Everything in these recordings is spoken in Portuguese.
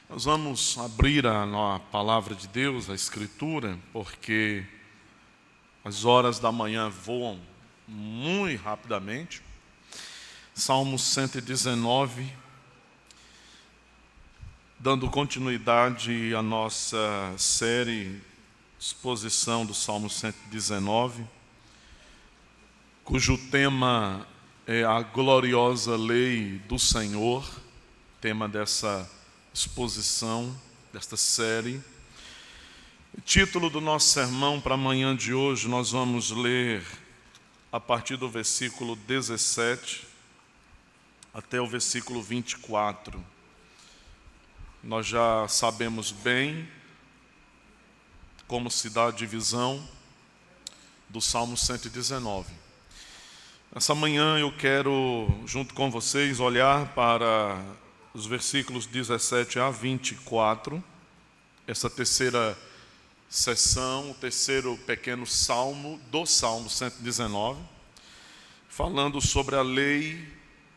Nós vamos abrir a palavra de Deus, a Escritura, porque as horas da manhã voam muito rapidamente. Salmo 119, dando continuidade à nossa série exposição do Salmo 119, cujo tema é a gloriosa lei do Senhor, tema dessa exposição, desta série. O título do nosso sermão para a manhã de hoje, nós vamos ler a partir do versículo 17 até o versículo 24. Nós já sabemos bem como se dá a divisão do Salmo 119. Nessa manhã eu quero, junto com vocês, olhar para os versículos 17 a 24, essa terceira sessão, o terceiro pequeno salmo do Salmo 119, falando sobre a lei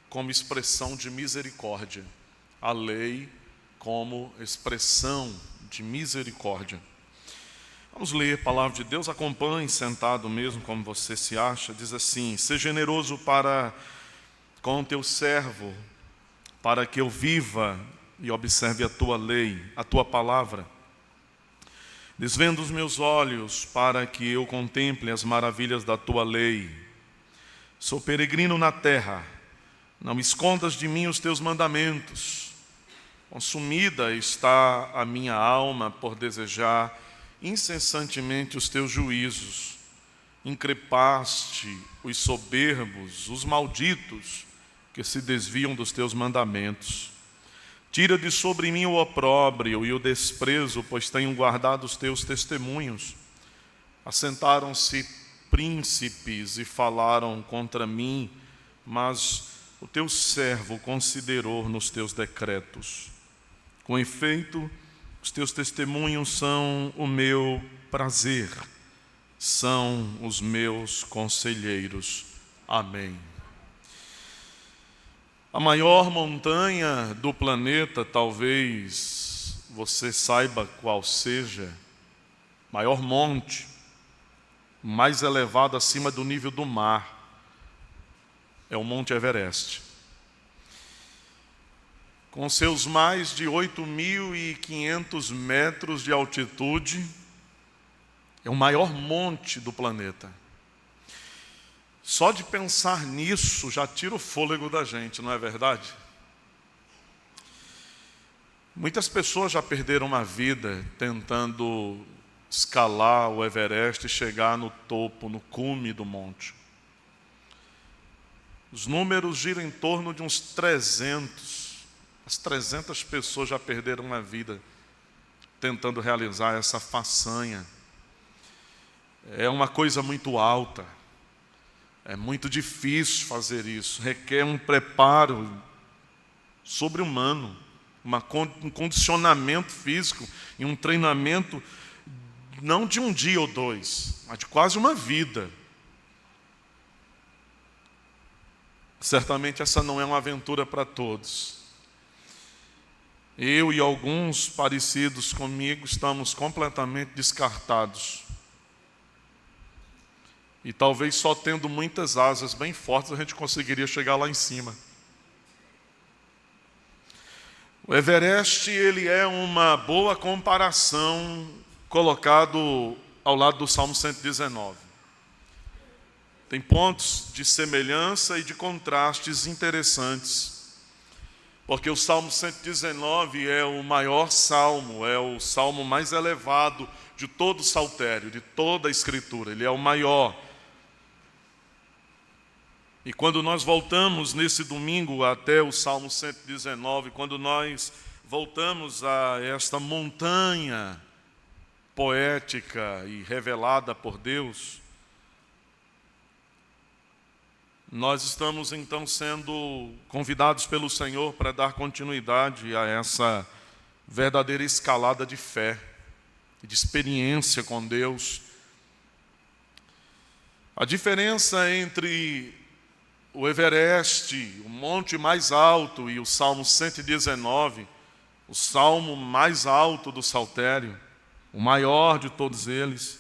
como expressão de misericórdia. A lei como expressão de misericórdia. Vamos ler a palavra de Deus, acompanhe sentado mesmo como você se acha. Diz assim: seja generoso para com o teu servo, para que eu viva e observe a tua lei, a tua palavra. Desvenda os meus olhos para que eu contemple as maravilhas da tua lei. Sou peregrino na terra, não escondas de mim os teus mandamentos. Consumida está a minha alma por desejar incessantemente os teus juízos. Increpaste os soberbos, os malditos, que se desviam dos teus mandamentos. Tira de sobre mim o opróbrio e o desprezo, pois tenho guardado os teus testemunhos. Assentaram-se príncipes e falaram contra mim, mas o teu servo considerou nos teus decretos. Com efeito, os teus testemunhos são o meu prazer, são os meus conselheiros. Amém. A maior montanha do planeta, talvez você saiba qual seja, maior monte, mais elevado acima do nível do mar, é o Monte Everest. Com seus mais de 8.500 metros de altitude, é o maior monte do planeta. Só de pensar nisso já tira o fôlego da gente, não é verdade? Muitas pessoas já perderam a vida tentando escalar o Everest e chegar no topo, no cume do monte. Os números giram em torno de uns 300. As 300 pessoas já perderam a vida tentando realizar essa façanha. É uma coisa muito alta. É muito difícil fazer isso, requer um preparo sobre-humano, um condicionamento físico e um treinamento não de um dia ou dois, mas de quase uma vida. Certamente essa não é uma aventura para todos. Eu e alguns parecidos comigo estamos completamente descartados. E talvez só tendo muitas asas bem fortes a gente conseguiria chegar lá em cima. O Everest, ele é uma boa comparação colocado ao lado do Salmo 119. Tem pontos de semelhança e de contrastes interessantes. Porque o Salmo 119 é o maior salmo, é o salmo mais elevado de todo o saltério, de toda a Escritura. Ele é o maior. E quando nós voltamos nesse domingo até o Salmo 119, quando nós voltamos a esta montanha poética e revelada por Deus, nós estamos então sendo convidados pelo Senhor para dar continuidade a essa verdadeira escalada de fé, de experiência com Deus. A diferença entre o Everest, o monte mais alto, e o Salmo 119 o salmo mais alto do saltério, o maior de todos eles.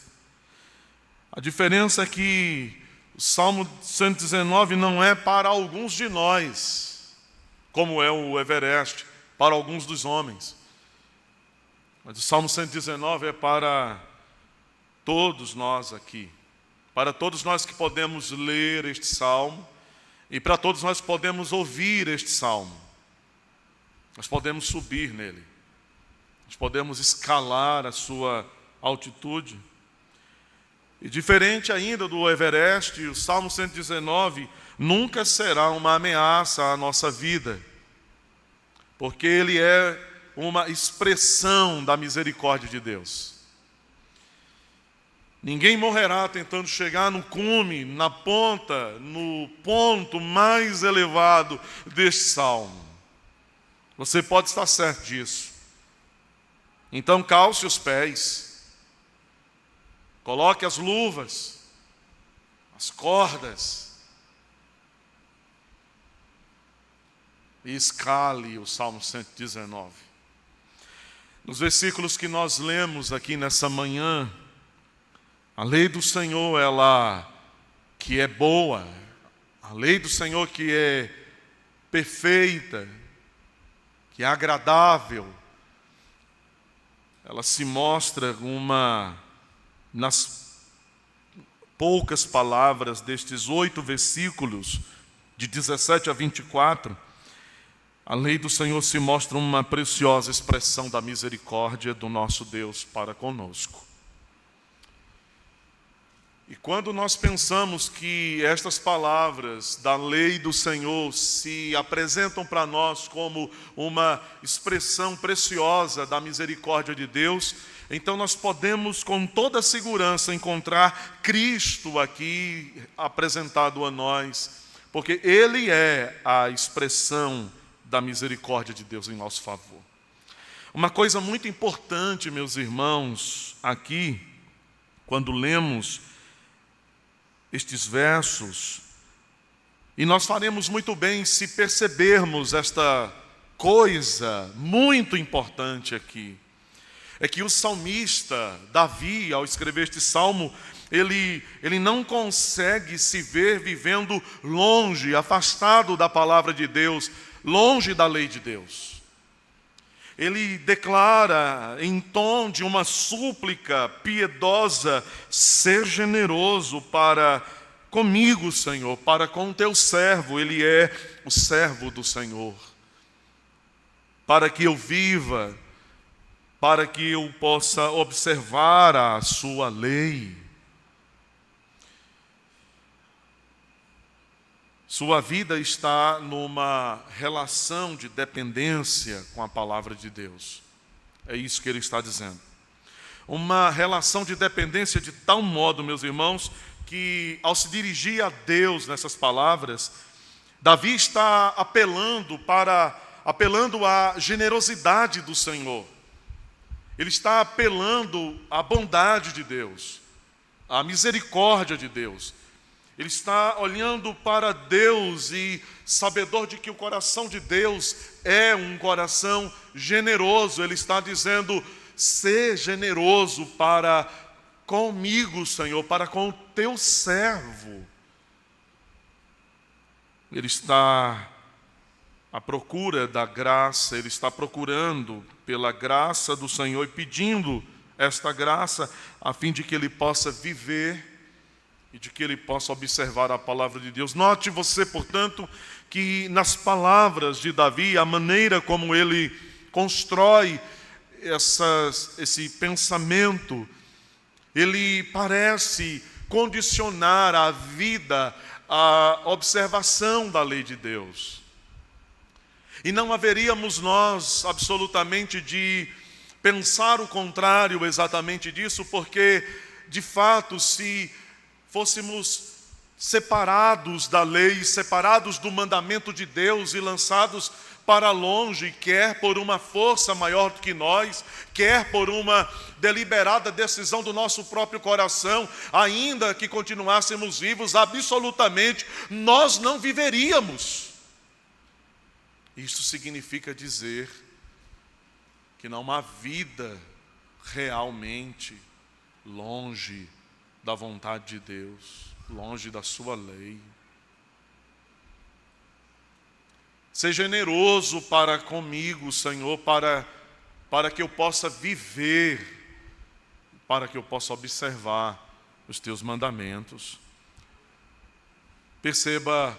A diferença é que o Salmo 119 não é para alguns de nós, como é o Everest, para alguns dos homens. Mas o Salmo 119 é para todos nós aqui, para todos nós que podemos ler este salmo e para todos nós que podemos ouvir este salmo. Nós podemos subir nele, nós podemos escalar a sua altitude. E diferente ainda do Everest, o Salmo 119 nunca será uma ameaça à nossa vida, porque ele é uma expressão da misericórdia de Deus. Ninguém morrerá tentando chegar no cume, na ponta, no ponto mais elevado deste salmo. Você pode estar certo disso. Então calce os pés, coloque as luvas, as cordas e escale o Salmo 119. Nos versículos que nós lemos aqui nessa manhã, a lei do Senhor, ela que é boa, a lei do Senhor que é perfeita, que é agradável, ela se mostra nas poucas palavras destes 8 versículos, de 17 a 24, a lei do Senhor se mostra uma preciosa expressão da misericórdia do nosso Deus para conosco. E quando nós pensamos que estas palavras da lei do Senhor se apresentam para nós como uma expressão preciosa da misericórdia de Deus, então nós podemos com toda segurança encontrar Cristo aqui apresentado a nós, porque Ele é a expressão da misericórdia de Deus em nosso favor. Uma coisa muito importante, meus irmãos, aqui, quando lemos estes versos, e nós faremos muito bem se percebermos esta coisa muito importante aqui, é que o salmista Davi, ao escrever este salmo, ele não consegue se ver vivendo longe, afastado da palavra de Deus, longe da lei de Deus. Ele declara em tom de uma súplica piedosa: ser generoso para comigo, Senhor, para com o teu servo. Ele é o servo do Senhor. Para que eu viva, para que eu possa observar a sua lei. Sua vida está numa relação de dependência com a palavra de Deus. É isso que ele está dizendo. Uma relação de dependência de tal modo, meus irmãos, que ao se dirigir a Deus nessas palavras, Davi está apelando à generosidade do Senhor. Ele está apelando à bondade de Deus, à misericórdia de Deus. Ele está olhando para Deus e sabedor de que o coração de Deus é um coração generoso. Ele está dizendo: ser generoso para comigo, Senhor, para com o teu servo. Ele está à procura da graça, ele está procurando pela graça do Senhor e pedindo esta graça a fim de que ele possa viver e de que ele possa observar a palavra de Deus. Note você, portanto, que nas palavras de Davi, a maneira como ele constrói esse pensamento, ele parece condicionar a vida à observação da lei de Deus. E não haveríamos nós absolutamente de pensar o contrário exatamente disso, porque, de fato, se fôssemos separados da lei, separados do mandamento de Deus e lançados para longe, quer por uma força maior do que nós, quer por uma deliberada decisão do nosso próprio coração, ainda que continuássemos vivos, absolutamente nós não viveríamos. Isso significa dizer que não há vida realmente longe da vontade de Deus, longe da sua lei. Seja generoso para comigo, Senhor, para que eu possa viver, para que eu possa observar os teus mandamentos. Perceba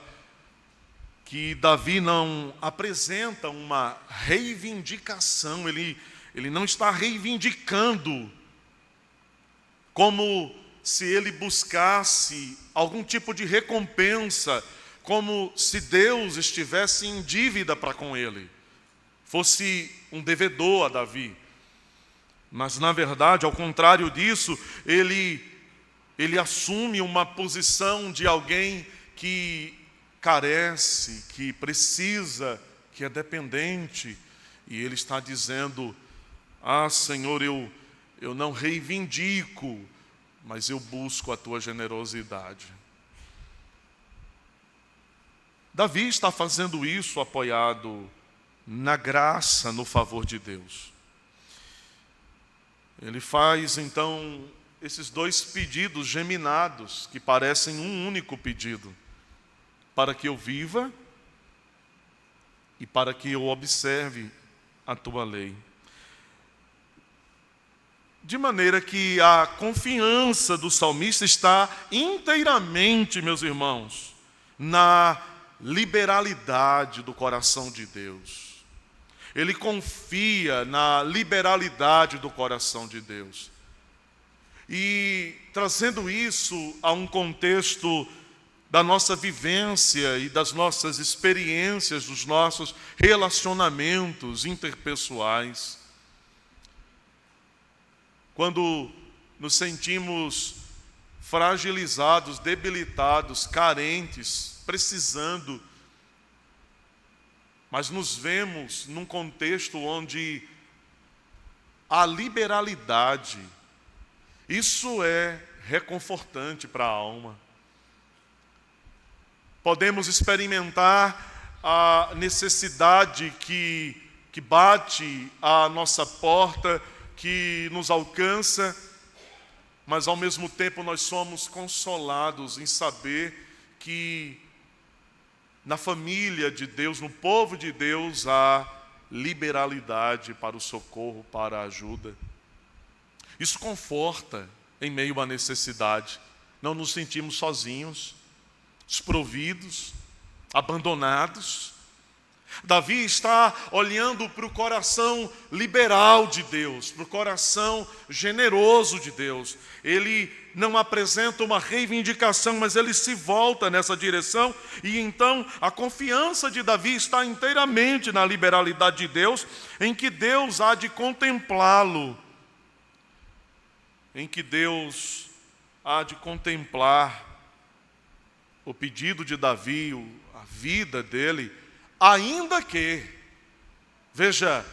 que Davi não apresenta uma reivindicação, ele não está reivindicando como se ele buscasse algum tipo de recompensa, como se Deus estivesse em dívida para com ele, fosse um devedor a Davi. Mas, na verdade, ao contrário disso, ele assume uma posição de alguém que carece, que precisa, que é dependente. E ele está dizendo: Senhor, eu não reivindico, mas eu busco a tua generosidade. Davi está fazendo isso apoiado na graça, no favor de Deus. Ele faz, então, esses dois pedidos geminados, que parecem um único pedido: para que eu viva e para que eu observe a tua lei. De maneira que a confiança do salmista está inteiramente, meus irmãos, na liberalidade do coração de Deus. Ele confia na liberalidade do coração de Deus. E trazendo isso a um contexto da nossa vivência e das nossas experiências, dos nossos relacionamentos interpessoais. Quando nos sentimos fragilizados, debilitados, carentes, precisando, mas nos vemos num contexto onde a liberalidade, isso é reconfortante para a alma. Podemos experimentar a necessidade que bate à nossa porta, que nos alcança, mas ao mesmo tempo nós somos consolados em saber que na família de Deus, no povo de Deus, há liberalidade para o socorro, para a ajuda. Isso conforta em meio à necessidade. Não nos sentimos sozinhos, desprovidos, abandonados. Davi está olhando para o coração liberal de Deus, para o coração generoso de Deus. Ele não apresenta uma reivindicação, mas ele se volta nessa direção. E então a confiança de Davi está inteiramente na liberalidade de Deus, em que Deus há de contemplá-lo, em que Deus há de contemplar o pedido de Davi, a vida dele, ainda que, veja,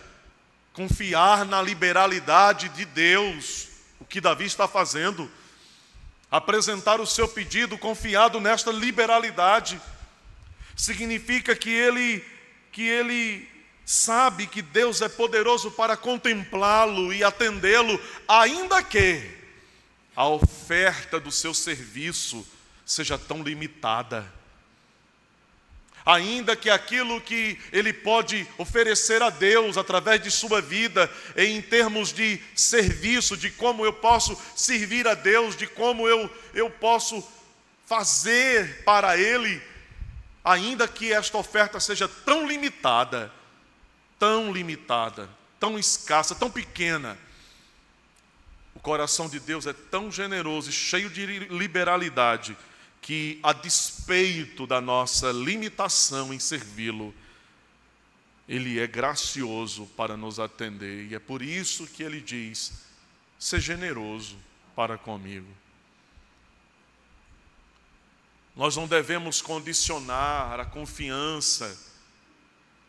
confiar na liberalidade de Deus, o que Davi está fazendo, apresentar o seu pedido confiado nesta liberalidade, significa que ele sabe que Deus é poderoso para contemplá-lo e atendê-lo, ainda que a oferta do seu serviço seja tão limitada. Ainda que aquilo que ele pode oferecer a Deus através de sua vida, em termos de serviço, de como eu posso servir a Deus, de como eu posso fazer para Ele, ainda que esta oferta seja tão limitada, tão escassa, tão pequena, o coração de Deus é tão generoso e cheio de liberalidade, que, a despeito da nossa limitação em servi-lo, Ele é gracioso para nos atender. E é por isso que Ele diz: seja generoso para comigo. Nós não devemos condicionar a confiança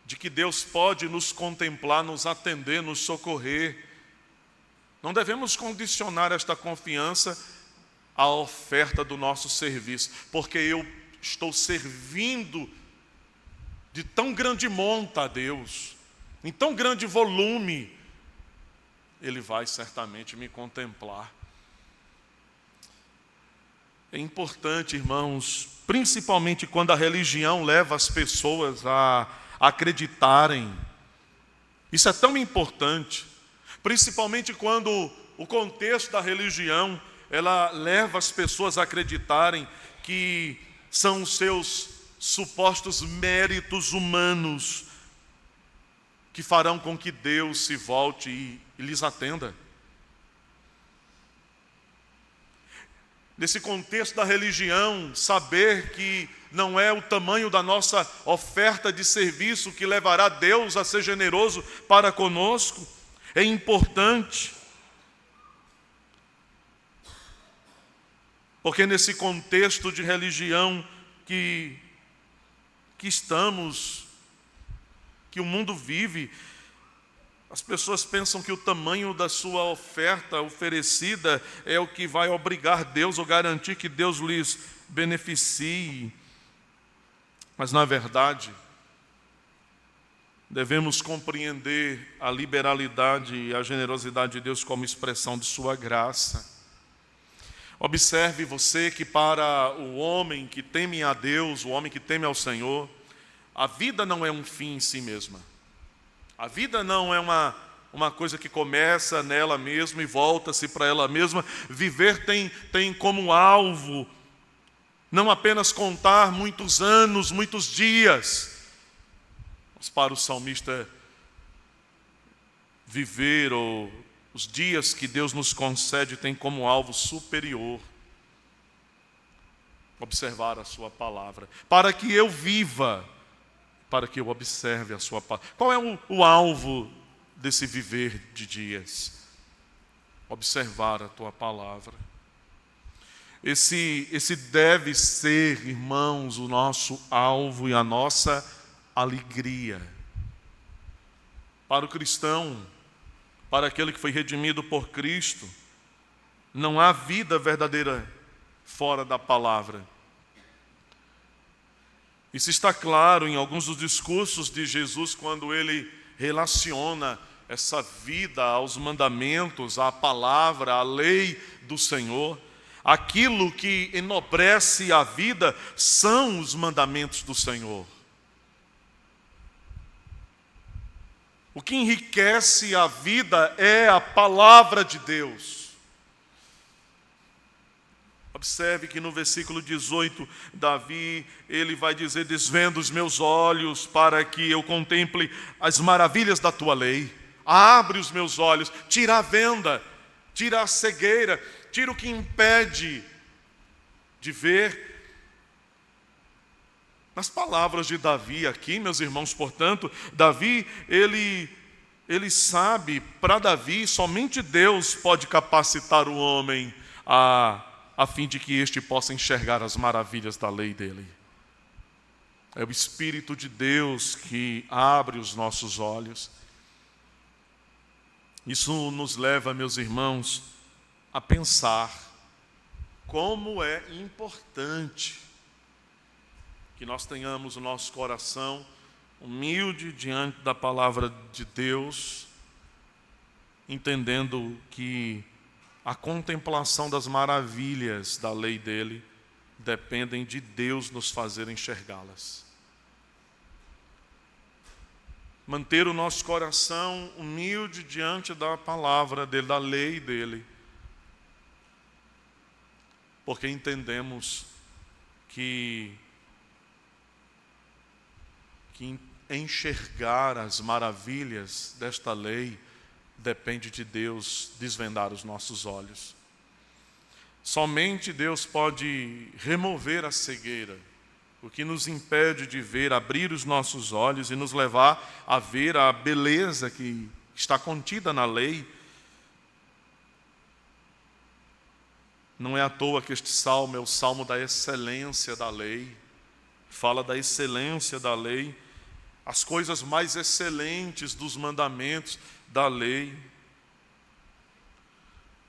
de que Deus pode nos contemplar, nos atender, nos socorrer. Não devemos condicionar esta confiança a oferta do nosso serviço, porque eu estou servindo de tão grande monta a Deus, em tão grande volume, Ele vai certamente me contemplar. É importante, irmãos, principalmente quando a religião leva as pessoas a acreditarem. Isso é tão importante, principalmente quando o contexto da religião, ela leva as pessoas a acreditarem que são os seus supostos méritos humanos que farão com que Deus se volte e lhes atenda. Nesse contexto da religião, saber que não é o tamanho da nossa oferta de serviço que levará Deus a ser generoso para conosco, é importante. Porque nesse contexto de religião que estamos, que o mundo vive, as pessoas pensam que o tamanho da sua oferta oferecida é o que vai obrigar Deus ou garantir que Deus lhes beneficie. Mas, na verdade, devemos compreender a liberalidade e a generosidade de Deus como expressão de sua graça. Observe você que para o homem que teme a Deus, o homem que teme ao Senhor, a vida não é um fim em si mesma. A vida não é uma coisa que começa nela mesma e volta-se para ela mesma. Viver tem como alvo não apenas contar muitos anos, muitos dias, mas para o salmista viver ou os dias que Deus nos concede tem como alvo superior observar a sua palavra, para que eu viva, para que eu observe a sua palavra. Qual é o alvo desse viver de dias? Observar a tua palavra. Esse deve ser, irmãos, o nosso alvo e a nossa alegria. Para o cristão, para aquele que foi redimido por Cristo, não há vida verdadeira fora da palavra. Isso está claro em alguns dos discursos de Jesus, quando ele relaciona essa vida aos mandamentos, à palavra, à lei do Senhor. Aquilo que enobrece a vida são os mandamentos do Senhor. O que enriquece a vida é a palavra de Deus. Observe que no versículo 18, Davi, ele vai dizer: desvenda os meus olhos para que eu contemple as maravilhas da tua lei. Abre os meus olhos, tira a venda, tira a cegueira, tira o que impede de ver. Nas palavras de Davi aqui, meus irmãos, portanto, Davi, ele sabe, para Davi, somente Deus pode capacitar o homem a fim de que este possa enxergar as maravilhas da lei dele. É o Espírito de Deus que abre os nossos olhos. Isso nos leva, meus irmãos, a pensar como é importante que nós tenhamos o nosso coração humilde diante da palavra de Deus, entendendo que a contemplação das maravilhas da lei dele dependem de Deus nos fazer enxergá-las. Manter o nosso coração humilde diante da palavra dele, da lei dele, porque entendemos que enxergar as maravilhas desta lei depende de Deus desvendar os nossos olhos. Somente Deus pode remover a cegueira, o que nos impede de ver, abrir os nossos olhos e nos levar a ver a beleza que está contida na lei. Não é à toa que este salmo é o salmo da excelência da lei. Fala da excelência da lei, as coisas mais excelentes dos mandamentos da lei.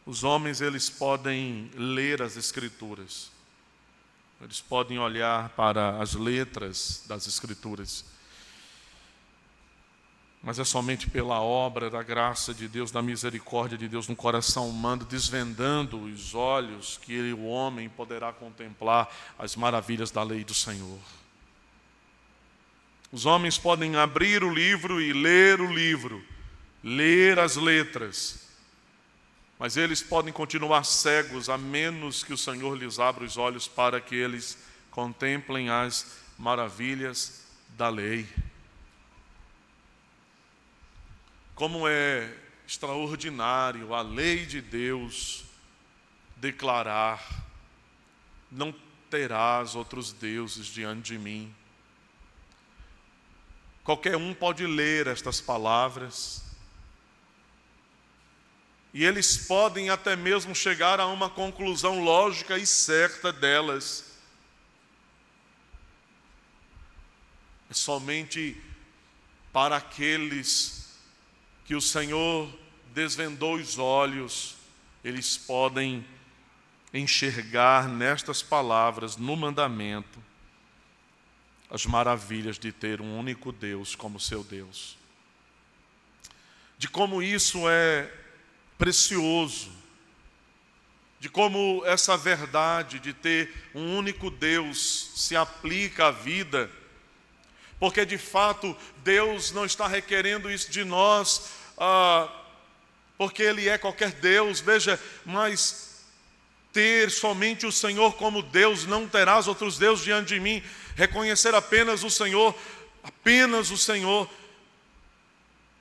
Os homens, eles podem ler as Escrituras, eles podem olhar para as letras das Escrituras, mas é somente pela obra da graça de Deus, da misericórdia de Deus no coração humano, desvendando os olhos, que o homem poderá contemplar as maravilhas da lei do Senhor. Os homens podem abrir o livro e ler o livro, ler as letras, mas eles podem continuar cegos, a menos que o Senhor lhes abra os olhos para que eles contemplem as maravilhas da lei. Como é extraordinário a lei de Deus declarar: não terás outros deuses diante de mim. Qualquer um pode ler estas palavras, e eles podem até mesmo chegar a uma conclusão lógica e certa delas. É somente para aqueles que o Senhor desvendou os olhos, eles podem enxergar nestas palavras, no mandamento, as maravilhas de ter um único Deus como seu Deus. De como isso é precioso, de como essa verdade de ter um único Deus se aplica à vida, porque de fato Deus não está requerendo isso de nós, porque Ele é qualquer Deus, veja, mas ter somente o Senhor como Deus, não terás outros deuses diante de mim, reconhecer apenas o Senhor,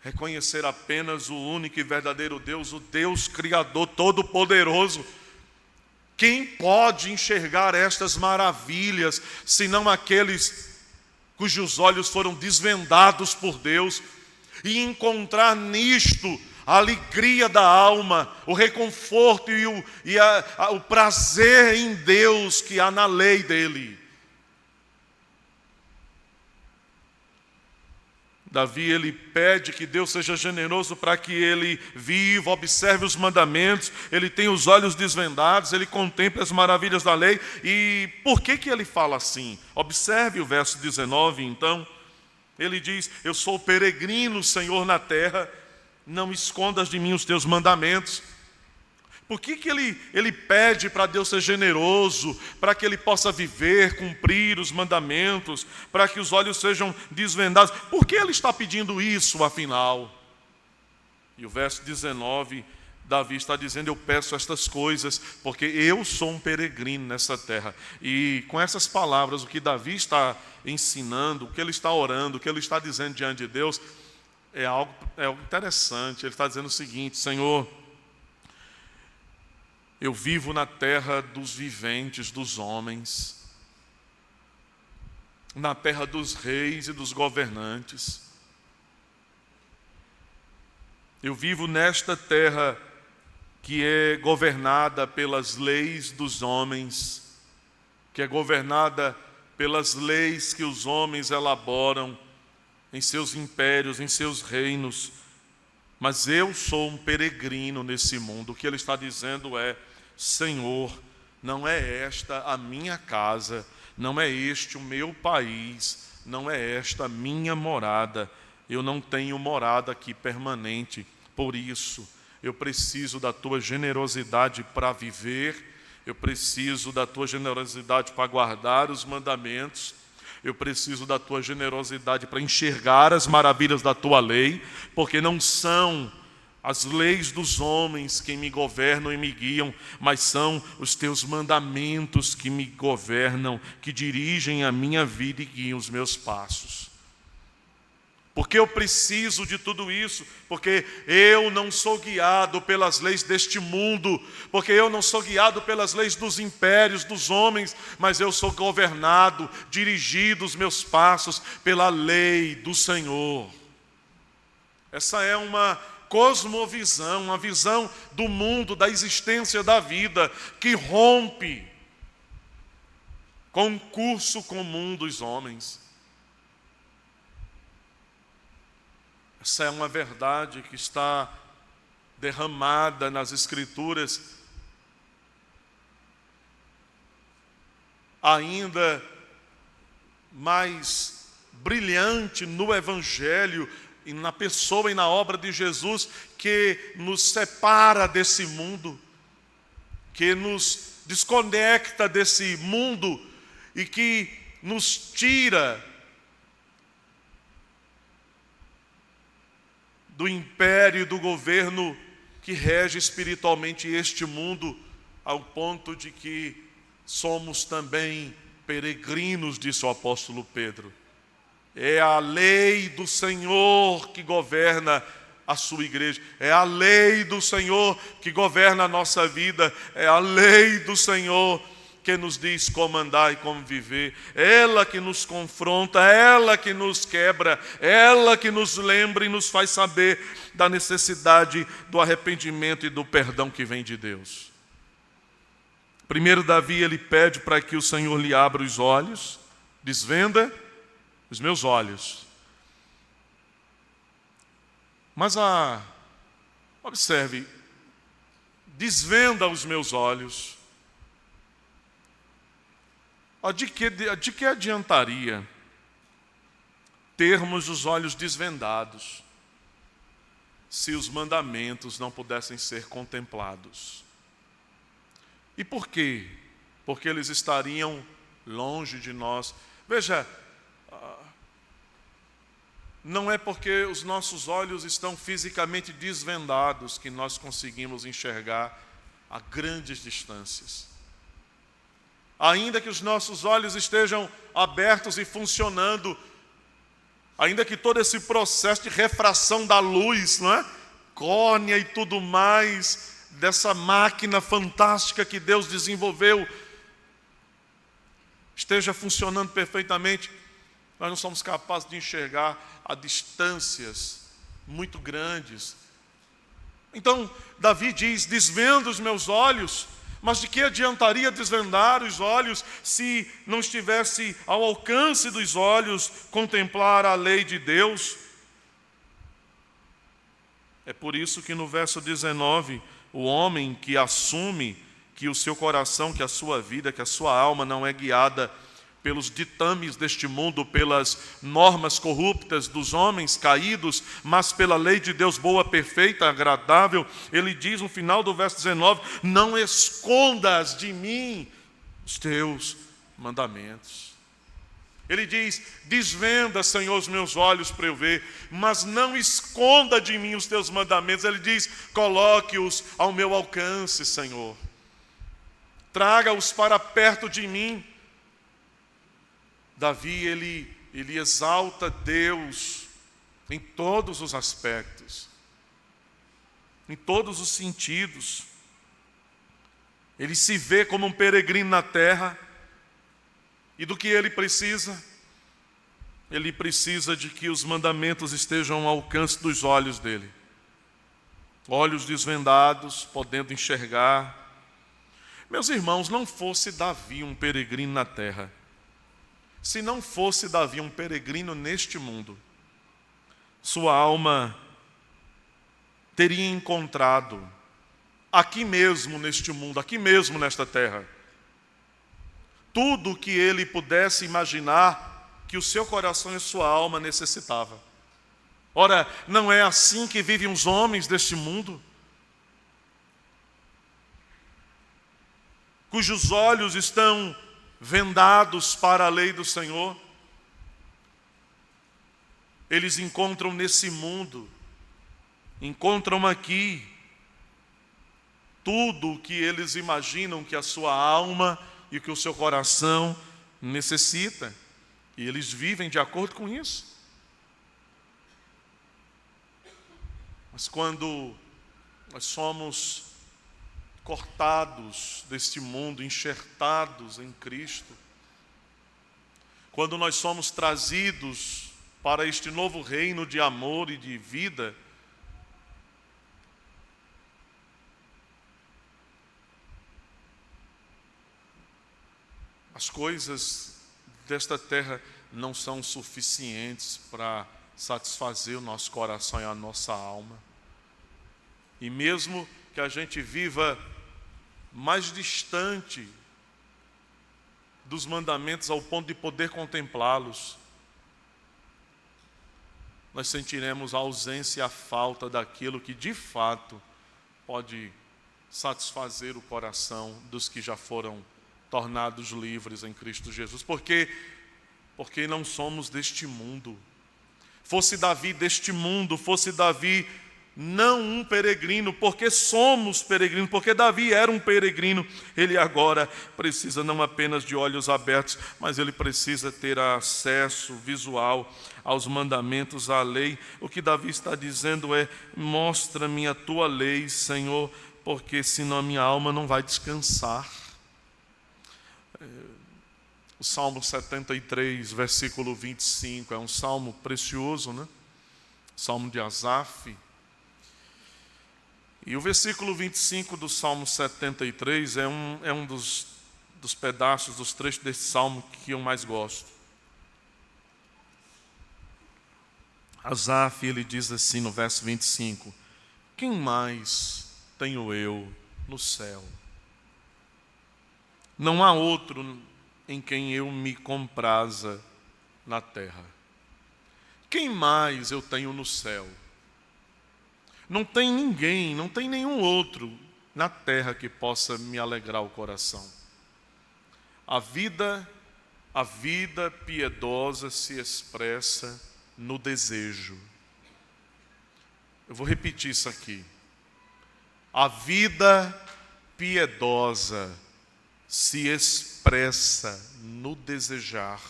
reconhecer apenas o único e verdadeiro Deus, o Deus Criador Todo-Poderoso. Quem pode enxergar estas maravilhas, senão aqueles cujos olhos foram desvendados por Deus, e encontrar nisto a alegria da alma, o reconforto e o prazer em Deus que há na lei dele. Davi, ele pede que Deus seja generoso para que ele viva, observe os mandamentos, ele tem os olhos desvendados, ele contempla as maravilhas da lei. E por que ele fala assim? Observe o verso 19, então. Ele diz: eu sou peregrino, Senhor, na terra, não escondas de mim os teus mandamentos. Por que ele pede para Deus ser generoso, para que ele possa viver, cumprir os mandamentos, para que os olhos sejam desvendados? Por que ele está pedindo isso, afinal? E o verso 19, Davi está dizendo: eu peço estas coisas, porque eu sou um peregrino nessa terra. E com essas palavras, o que Davi está ensinando, o que ele está orando, o que ele está dizendo diante de Deus, é algo interessante. Ele está dizendo o seguinte: Senhor, eu vivo na terra dos viventes, dos homens, na terra dos reis e dos governantes. Eu vivo nesta terra que é governada pelas leis dos homens, que é governada pelas leis que os homens elaboram em seus impérios, em seus reinos. Mas eu sou um peregrino nesse mundo. O que ele está dizendo é: Senhor, não é esta a minha casa, não é este o meu país, não é esta a minha morada. Eu não tenho morada aqui permanente. Por isso, eu preciso da tua generosidade para viver, eu preciso da tua generosidade para guardar os mandamentos, eu preciso da tua generosidade para enxergar as maravilhas da tua lei, porque não são as leis dos homens que me governam e me guiam, mas são os teus mandamentos que me governam, que dirigem a minha vida e guiam os meus passos. Porque eu preciso de tudo isso, porque eu não sou guiado pelas leis deste mundo, porque eu não sou guiado pelas leis dos impérios, dos homens, mas eu sou governado, dirigido os meus passos pela lei do Senhor. Essa é uma cosmovisão, uma visão do mundo, da existência da vida, que rompe com o curso comum dos homens. Essa é uma verdade que está derramada nas Escrituras, ainda mais brilhante no Evangelho, e na pessoa e na obra de Jesus, que nos separa desse mundo, que nos desconecta desse mundo e que nos tira do império e do governo que rege espiritualmente este mundo, ao ponto de que somos também peregrinos, disse o apóstolo Pedro. É a lei do Senhor que governa a sua igreja. É a lei do Senhor que governa a nossa vida. É a lei do Senhor que nos diz como andar e como viver. Ela que nos confronta, ela que nos quebra, ela que nos lembra e nos faz saber da necessidade do arrependimento e do perdão que vem de Deus. Primeiro Davi, ele pede para que o Senhor lhe abra os olhos, desvenda os meus olhos. Mas observe, desvenda os meus olhos. De que adiantaria termos os olhos desvendados se os mandamentos não pudessem ser contemplados? E por quê? Porque eles estariam longe de nós. Veja, não é porque os nossos olhos estão fisicamente desvendados que nós conseguimos enxergar a grandes distâncias. Ainda que os nossos olhos estejam abertos e funcionando, ainda que todo esse processo de refração da luz, não é? Córnea e tudo mais, dessa máquina fantástica que Deus desenvolveu, esteja funcionando perfeitamente, nós não somos capazes de enxergar a distâncias muito grandes. Então, Davi diz, desvenda os meus olhos. Mas de que adiantaria desvendar os olhos se não estivesse ao alcance dos olhos contemplar a lei de Deus? É por isso que no verso 19, o homem que assume que o seu coração, que a sua vida, que a sua alma não é guiada pelos ditames deste mundo, pelas normas corruptas dos homens caídos, mas pela lei de Deus boa, perfeita, agradável, ele diz no final do verso 19, não escondas de mim os teus mandamentos. Ele diz, desvenda, Senhor, os meus olhos para eu ver, mas não esconda de mim os teus mandamentos. Ele diz, coloque-os ao meu alcance, Senhor. Traga-os para perto de mim. Davi, ele exalta Deus em todos os aspectos, em todos os sentidos. Ele se vê como um peregrino na terra. E do que ele precisa? Ele precisa de que os mandamentos estejam ao alcance dos olhos dele. Olhos desvendados, podendo enxergar. Meus irmãos, não fosse Davi um peregrino na terra, se não fosse Davi um peregrino neste mundo, sua alma teria encontrado aqui mesmo neste mundo, aqui mesmo nesta terra, tudo o que ele pudesse imaginar que o seu coração e sua alma necessitava. Ora, não é assim que vivem os homens deste mundo, cujos olhos estão vendados para a lei do Senhor? Eles encontram nesse mundo, encontram aqui, tudo o que eles imaginam que a sua alma e que o seu coração necessita. E eles vivem de acordo com isso. Mas quando nós somos cortados deste mundo, enxertados em Cristo, quando nós somos trazidos para este novo reino de amor e de vida, as coisas desta terra não são suficientes para satisfazer o nosso coração e a nossa alma. E mesmo que a gente viva mais distante dos mandamentos ao ponto de poder contemplá-los, nós sentiremos a ausência e a falta daquilo que de fato pode satisfazer o coração dos que já foram tornados livres em Cristo Jesus. Porque não somos deste mundo. Fosse Davi deste mundo, fosse Davi não um peregrino, porque somos peregrinos, porque Davi era um peregrino, ele agora precisa não apenas de olhos abertos, mas ele precisa ter acesso visual aos mandamentos, à lei. O que Davi está dizendo é: mostra-me a tua lei, Senhor, porque senão a minha alma não vai descansar. O Salmo 73, versículo 25, é um salmo precioso, né? Salmo de Asaf. E o versículo 25 do Salmo 73 é um dos pedaços, dos trechos desse salmo que eu mais gosto. Asaf, ele diz assim no verso 25: quem mais tenho eu no céu? Não há outro em quem eu me compraza na terra. Quem mais eu tenho no céu? Não tem ninguém, não tem nenhum outro na terra que possa me alegrar o coração. A vida piedosa se expressa no desejo. Eu vou repetir isso aqui. A vida piedosa se expressa no desejar,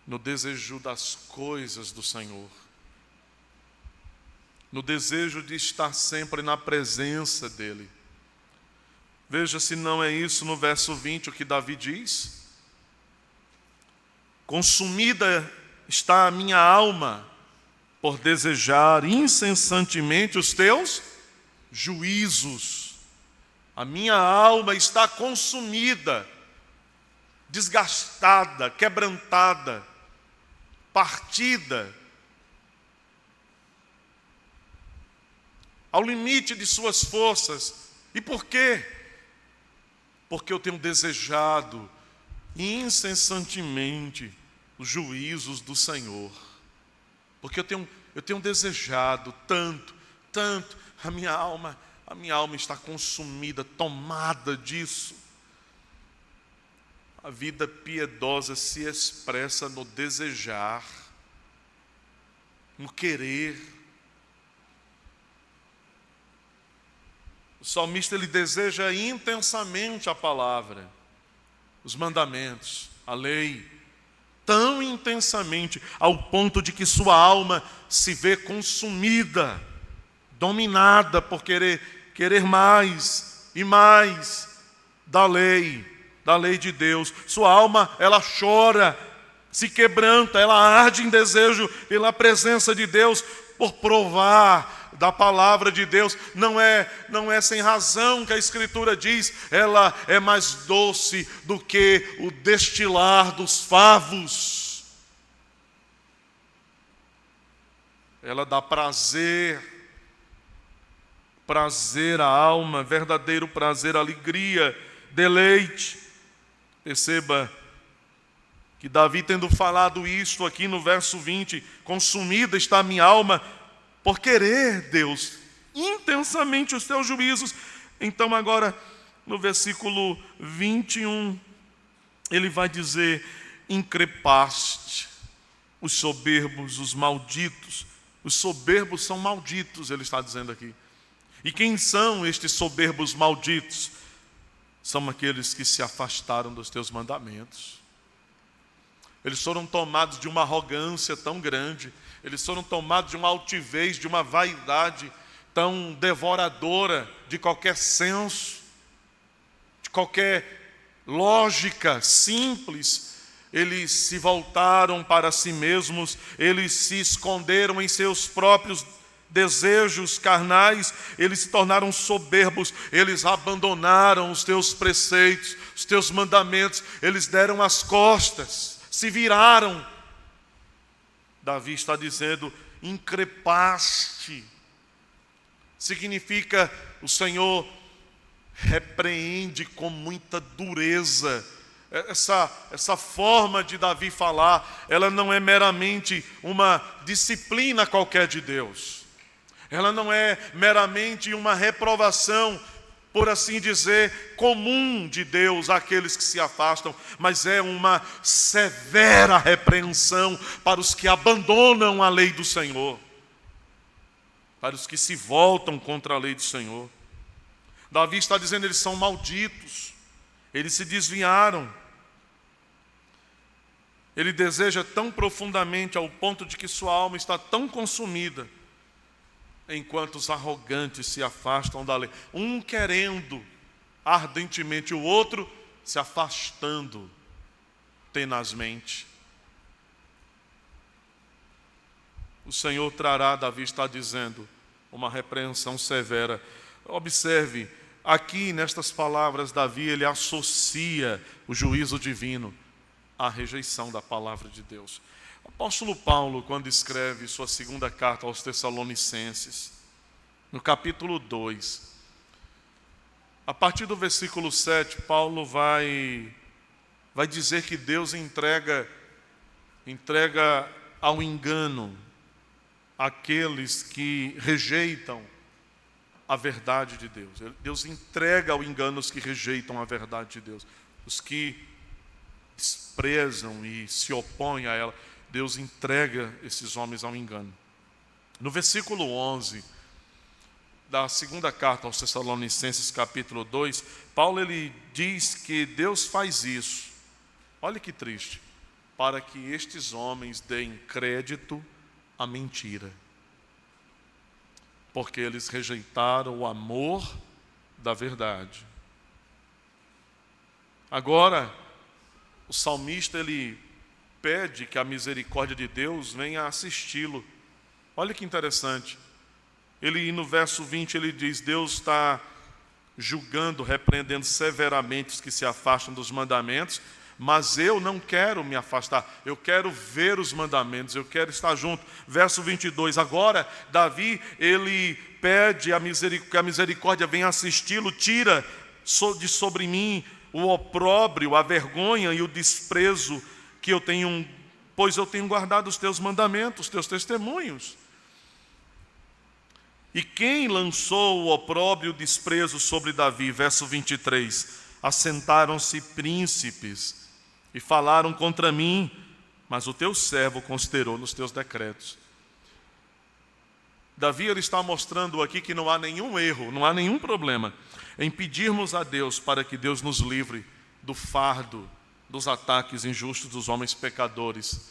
no desejo das coisas do Senhor, no desejo de estar sempre na presença dEle. Veja se não é isso no verso 20 o que Davi diz: consumida está a minha alma por desejar incessantemente os teus juízos. A minha alma está consumida, desgastada, quebrantada, partida, ao limite de suas forças. E por quê? Porque eu tenho desejado incessantemente os juízos do Senhor. Porque eu tenho desejado tanto, a minha alma está consumida, tomada disso. A vida piedosa se expressa no desejar, no querer. O salmista, ele deseja intensamente a palavra, os mandamentos, a lei, tão intensamente, ao ponto de que sua alma se vê consumida, dominada por querer mais e mais da lei de Deus. Sua alma, ela chora, se quebranta, ela arde em desejo pela presença de Deus, por provar da palavra de Deus. Não é sem razão que a Escritura diz: ela é mais doce do que o destilar dos favos. Ela dá prazer à alma, verdadeiro prazer, alegria, deleite. Perceba que Davi, tendo falado isto aqui no verso 20, consumida está a minha alma por querer, Deus, intensamente os teus juízos. Então agora, no versículo 21, ele vai dizer: increpaste os soberbos, os malditos. Os soberbos são malditos, ele está dizendo aqui. E quem são estes soberbos malditos? São aqueles que se afastaram dos teus mandamentos. Eles foram tomados de uma arrogância tão grande, eles foram tomados de uma altivez, de uma vaidade tão devoradora de qualquer senso, de qualquer lógica simples. Eles se voltaram para si mesmos, eles se esconderam em seus próprios desejos carnais, eles se tornaram soberbos, eles abandonaram os teus preceitos, os teus mandamentos, eles deram as costas, se viraram. Davi está dizendo: increpaste. Significa, o Senhor repreende com muita dureza Essa forma de Davi falar, ela não é meramente uma disciplina qualquer de Deus. Ela não é meramente uma reprovação, por assim dizer, comum de Deus àqueles que se afastam, mas é uma severa repreensão para os que abandonam a lei do Senhor, para os que se voltam contra a lei do Senhor. Davi está dizendo: eles são malditos, eles se desviaram. Ele deseja tão profundamente ao ponto de que sua alma está tão consumida, enquanto os arrogantes se afastam da lei, um querendo ardentemente, o outro se afastando tenazmente. O Senhor trará, Davi está dizendo, uma repreensão severa. Observe, aqui nestas palavras, Davi, ele associa o juízo divino à rejeição da palavra de Deus. O apóstolo Paulo, quando escreve sua segunda carta aos Tessalonicenses, no capítulo 2, a partir do versículo 7, Paulo vai dizer que Deus entrega ao engano aqueles que rejeitam a verdade de Deus. Deus entrega ao engano os que rejeitam a verdade de Deus, os que desprezam e se opõem a ela. Deus entrega esses homens ao engano. No versículo 11 da segunda carta aos Tessalonicenses, capítulo 2, Paulo ele diz que Deus faz isso, olha que triste, para que estes homens deem crédito à mentira, porque eles rejeitaram o amor da verdade. Agora, o salmista ele pede que a misericórdia de Deus venha assisti-lo. Olha que interessante. Ele, no verso 20, ele diz: Deus está julgando, repreendendo severamente os que se afastam dos mandamentos, mas eu não quero me afastar, eu quero ver os mandamentos, eu quero estar junto. Verso 22, agora Davi, ele pede que a misericórdia venha assisti-lo, tira de sobre mim o opróbrio, a vergonha e o desprezo que eu tenho, pois eu tenho guardado os teus mandamentos, os teus testemunhos. E quem lançou o opróbrio e o desprezo sobre Davi? Verso 23, assentaram-se príncipes e falaram contra mim, mas o teu servo considerou nos teus decretos. Davi ele está mostrando aqui que não há nenhum erro, não há nenhum problema em pedirmos a Deus para que Deus nos livre do fardo dos ataques injustos dos homens pecadores.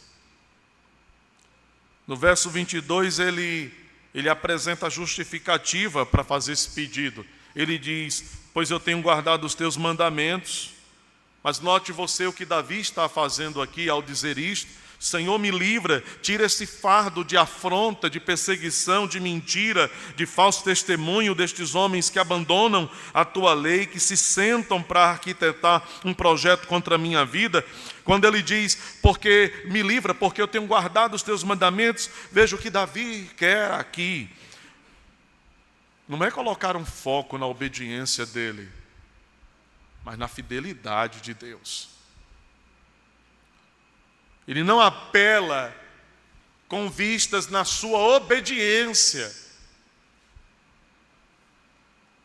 No verso 22 ele apresenta a justificativa para fazer esse pedido. Ele diz: pois eu tenho guardado os teus mandamentos. Mas note você o que Davi está fazendo aqui ao dizer isto: Senhor, me livra, tira esse fardo de afronta, de perseguição, de mentira, de falso testemunho destes homens que abandonam a tua lei, que se sentam para arquitetar um projeto contra a minha vida. Quando ele diz, porque me livra, porque eu tenho guardado os teus mandamentos, veja o que Davi quer aqui. Não é colocar um foco na obediência dele, mas na fidelidade de Deus. Ele não apela com vistas na sua obediência,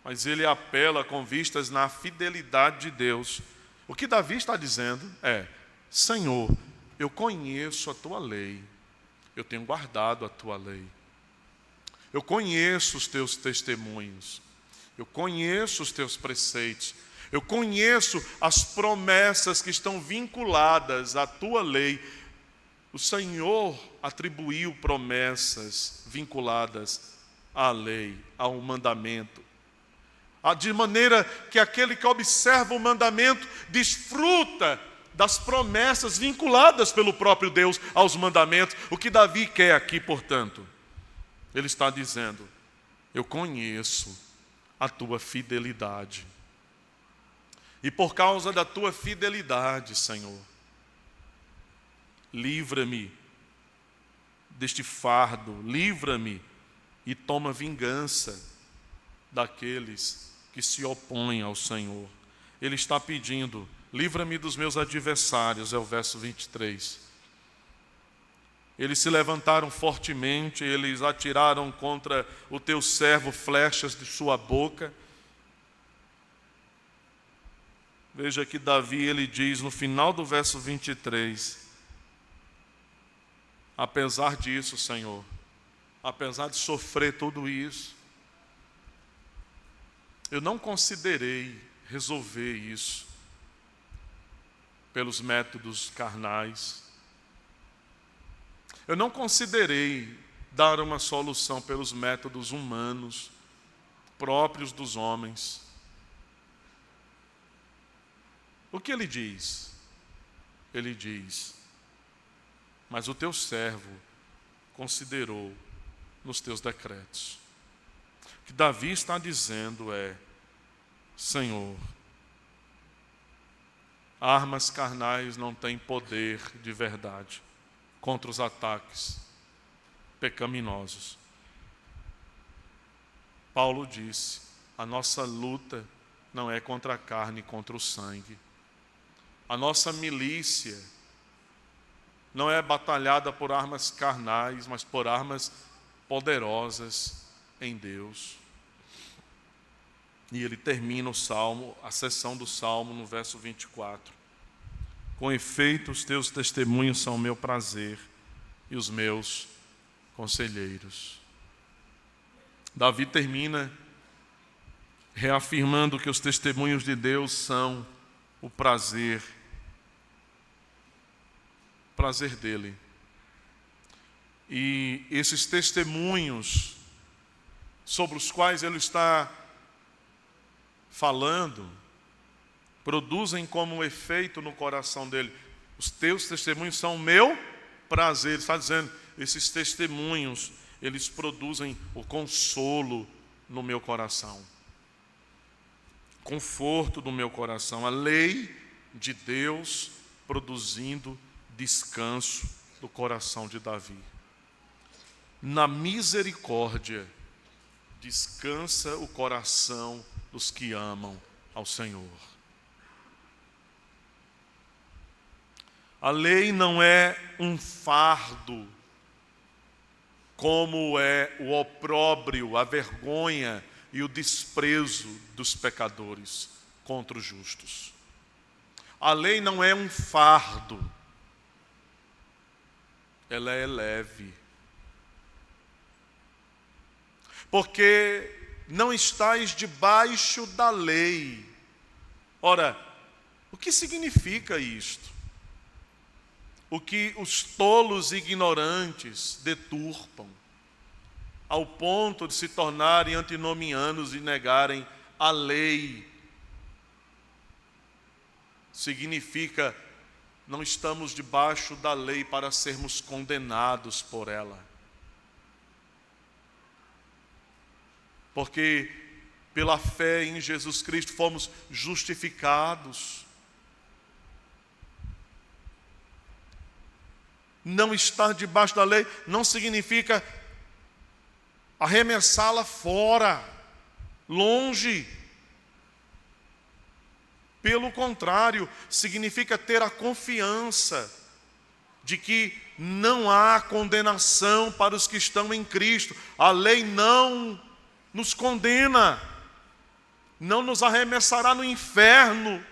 mas ele apela com vistas na fidelidade de Deus. O que Davi está dizendo é: Senhor, eu conheço a tua lei, eu tenho guardado a tua lei, eu conheço os teus testemunhos, eu conheço os teus preceitos, eu conheço as promessas que estão vinculadas à tua lei. O Senhor atribuiu promessas vinculadas à lei, ao mandamento, de maneira que aquele que observa o mandamento desfruta das promessas vinculadas pelo próprio Deus aos mandamentos. O que Davi quer aqui, portanto, ele está dizendo: eu conheço a tua fidelidade. E por causa da tua fidelidade, Senhor, livra-me deste fardo, livra-me e toma vingança daqueles que se opõem ao Senhor. Ele está pedindo livra-me dos meus adversários, é o verso 23. Eles se levantaram fortemente, eles atiraram contra o teu servo flechas de sua boca. Veja que Davi, ele diz no final do verso 23, apesar disso, Senhor, apesar de sofrer tudo isso, eu não considerei resolver isso pelos métodos carnais. Eu não considerei dar uma solução pelos métodos humanos, próprios dos homens. O que ele diz? Ele diz, mas o teu servo considerou nos teus decretos. O que Davi está dizendo é, Senhor, armas carnais não têm poder de verdade contra os ataques pecaminosos. Paulo disse, a nossa luta não é contra a carne e contra o sangue. A nossa milícia não é batalhada por armas carnais, mas por armas poderosas em Deus. E ele termina o salmo, a seção do salmo no verso 24. Com efeito, os teus testemunhos são o meu prazer e os meus conselheiros. Davi termina reafirmando que os testemunhos de Deus são o prazer dele. E esses testemunhos sobre os quais ele está falando, produzem como um efeito no coração dele. Os teus testemunhos são o meu prazer. Ele está dizendo, esses testemunhos, eles produzem o consolo no meu coração. Conforto do meu coração. A lei de Deus produzindo descanso do coração de Davi. Na misericórdia descansa o coração dos que amam ao Senhor. A lei não é um fardo, como é o opróbrio, a vergonha e o desprezo dos pecadores contra os justos. A lei não é um fardo, ela é leve. Porque não estais debaixo da lei. Ora, o que significa isto? O que os tolos e ignorantes deturpam, ao ponto de se tornarem antinomianos e negarem a lei. Significa, não estamos debaixo da lei para sermos condenados por ela. Porque pela fé em Jesus Cristo fomos justificados. Não estar debaixo da lei não significa arremessá-la fora, longe. Pelo contrário, significa ter a confiança de que não há condenação para os que estão em Cristo. A lei não nos condena, não nos arremessará no inferno.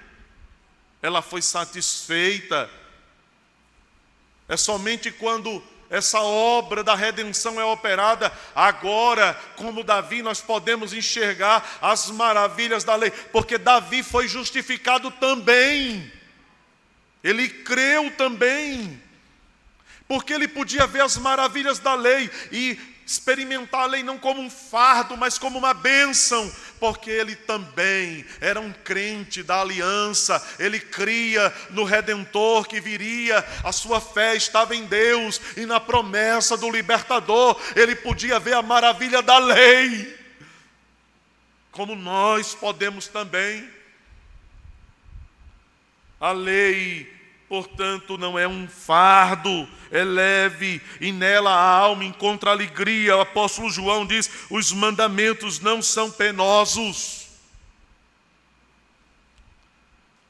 Ela foi satisfeita. É somente quando essa obra da redenção é operada, agora, como Davi, nós podemos enxergar as maravilhas da lei, porque Davi foi justificado também, ele creu também, porque ele podia ver as maravilhas da lei e experimentar a lei não como um fardo, mas como uma bênção, porque ele também era um crente da aliança, ele cria no Redentor que viria, a sua fé estava em Deus e na promessa do libertador. Ele podia ver a maravilha da lei, como nós podemos também. A lei, portanto, não é um fardo, é leve, e nela a alma encontra alegria. O apóstolo João diz, os mandamentos não são penosos.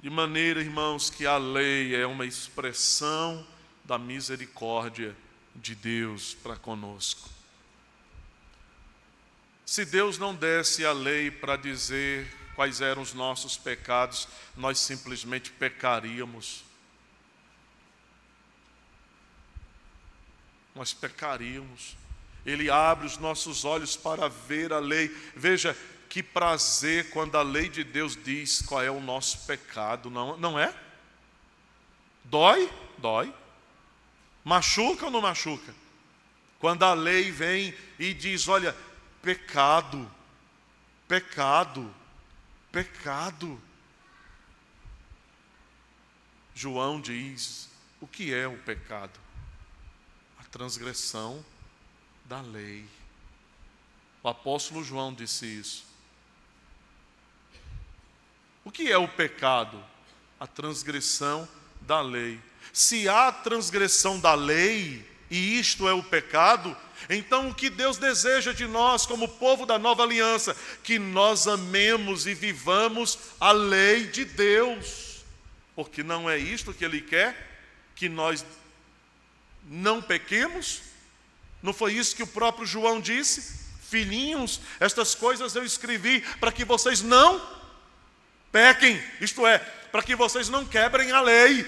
De maneira, irmãos, que a lei é uma expressão da misericórdia de Deus para conosco. Se Deus não desse a lei para dizer quais eram os nossos pecados, nós simplesmente pecaríamos. Nós pecaríamos. Ele abre os nossos olhos para ver a lei. Veja que prazer quando a lei de Deus diz qual é o nosso pecado, não é? Dói? Dói. Machuca ou não machuca? Quando a lei vem e diz, olha, pecado, pecado, pecado. João diz, o que é o pecado? A transgressão da lei. O apóstolo João disse isso. O que é o pecado? A transgressão da lei. Se há transgressão da lei, e isto é o pecado, então o que Deus deseja de nós, como povo da nova aliança? Que nós amemos e vivamos a lei de Deus. Porque não é isto que Ele quer? Que nós não pequemos? Não foi isso que o próprio João disse? Filhinhos, estas coisas eu escrevi para que vocês não pequem, isto é, para que vocês não quebrem a lei.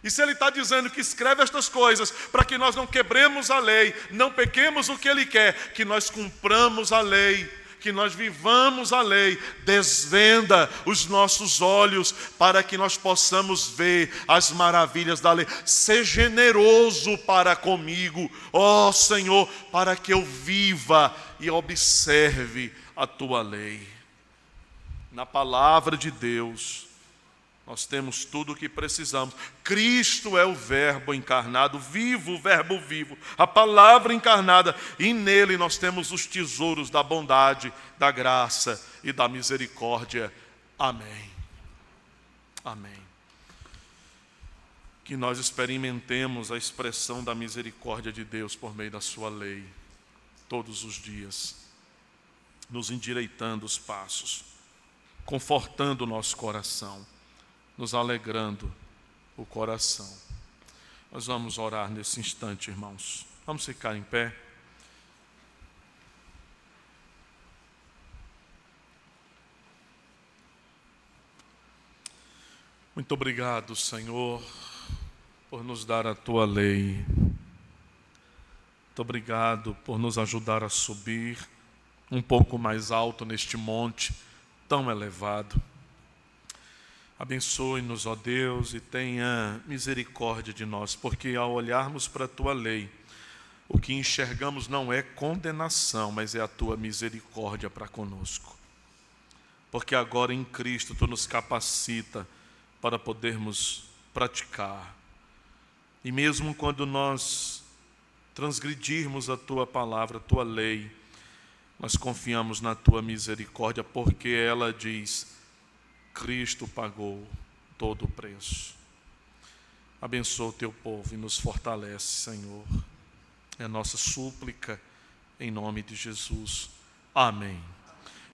E se ele está dizendo que escreve estas coisas para que nós não quebremos a lei, não pequemos, o que ele quer? Que nós cumpramos a lei, que nós vivamos a lei. Desvenda os nossos olhos para que nós possamos ver as maravilhas da lei. Ser generoso para comigo, ó Senhor, para que eu viva e observe a tua lei. Na palavra de Deus, nós temos tudo o que precisamos. Cristo é o Verbo encarnado, vivo, o Verbo vivo, a palavra encarnada, e nele nós temos os tesouros da bondade, da graça e da misericórdia. Amém. Amém. Que nós experimentemos a expressão da misericórdia de Deus por meio da sua lei, todos os dias, nos endireitando os passos, confortando o nosso coração, nos alegrando o coração. Nós vamos orar nesse instante, irmãos. Vamos ficar em pé. Muito obrigado, Senhor, por nos dar a tua lei. Muito obrigado por nos ajudar a subir um pouco mais alto neste monte tão elevado. Abençoe-nos, ó Deus, e tenha misericórdia de nós, porque ao olharmos para a tua lei, o que enxergamos não é condenação, mas é a tua misericórdia para conosco. Porque agora em Cristo tu nos capacita para podermos praticar. E mesmo quando nós transgredirmos a tua palavra, a tua lei, nós confiamos na tua misericórdia, porque ela diz: Cristo pagou todo o preço. Abençoa o teu povo e nos fortalece, Senhor. É a nossa súplica em nome de Jesus. Amém.